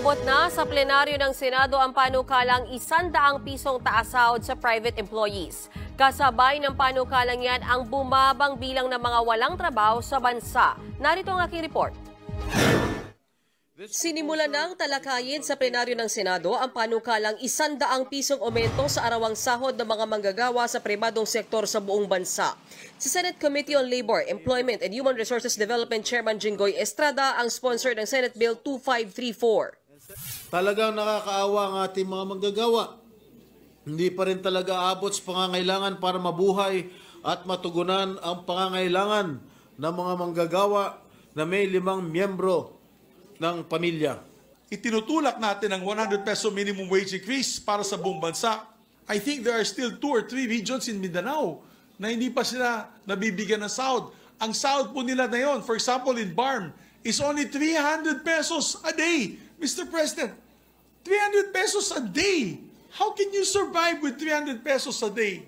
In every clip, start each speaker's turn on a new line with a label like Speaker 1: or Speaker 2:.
Speaker 1: Inaabot na sa plenaryo ng Senado ang panukalang 100 pisong taas sahod sa private employees. Kasabay ng panukalang yan ang bumabang bilang ng mga walang trabaho sa bansa. Narito ang aking report. Sinimulan ng talakayin sa plenaryo ng Senado ang panukalang 100 pisong aumento sa arawang sahod ng mga manggagawa sa pribadong sektor sa buong bansa. Si Senate Committee on Labor, Employment and Human Resources Development Chairman Jinggoy Estrada ang sponsor ng Senate Bill 2534.
Speaker 2: Talagang nakakaawa ang ating mga manggagawa. Hindi pa rin talaga abot sa pangangailangan para mabuhay at matugunan ang pangangailangan ng mga manggagawa na may 5 miyembro ng pamilya.
Speaker 3: Itinutulak natin ang 100 peso minimum wage increase para sa buong bansa. I think there are still 2 or 3 regions in Mindanao na hindi pa sila nabibigyan ng sahod. Ang sahod po nila na yun, for example in BARM, is only 300 pesos a day. Mr. President, 300 pesos a day. How can you survive with 300 pesos a day?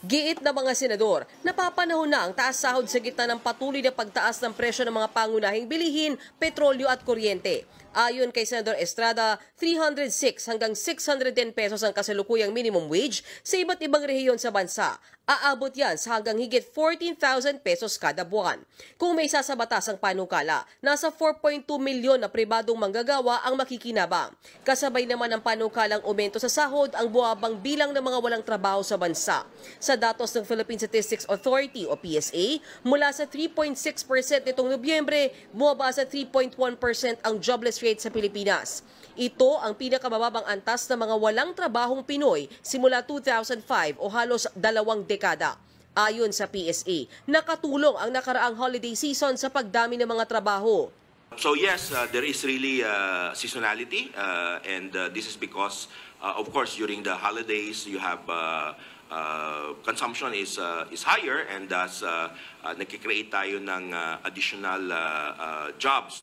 Speaker 1: Giit ng mga senador, napapanahon na ang taas sahod sa gitna ng patuloy na pagtaas ng presyo ng mga pangunahing bilihin, petrolyo at kuryente. Ayon kay Senador Estrada, 306 hanggang 610 pesos ang kasalukuyang minimum wage sa iba't ibang rehiyon sa bansa. Aabot yan sa hanggang higit 14,000 pesos kada buwan. Kung may sasabatas ang panukala, nasa 4.2 milyon na pribadong manggagawa ang makikinabang. Kasabay naman ng panukalang aumento sa sahod ang buwabang bilang ng mga walang trabaho sa bansa. Sa datos ng Philippine Statistics Authority o PSA, mula sa 3.6% nitong Nobyembre, bumaba sa 3.1% ang jobless rate sa Pilipinas. Ito ang pinakamababang antas ng mga walang trabahong Pinoy simula 2005 o halos 2 dekada. Ayon sa PSA, nakatulong ang nakaraang holiday season sa pagdami ng mga trabaho.
Speaker 4: So yes, there is really seasonality and this is because of course during the holidays you have consumption is higher and thus nagki-create tayo ng additional jobs.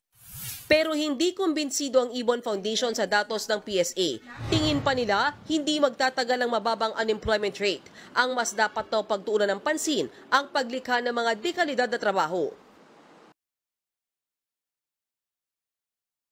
Speaker 1: Pero hindi kumbinsido ang Ibon Foundation sa datos ng PSA. Tingin pa nila, hindi magtatagal ang mababang unemployment rate. Ang mas dapat daw pagtuunan ng pansin ang paglikha ng mga dekalidad na trabaho.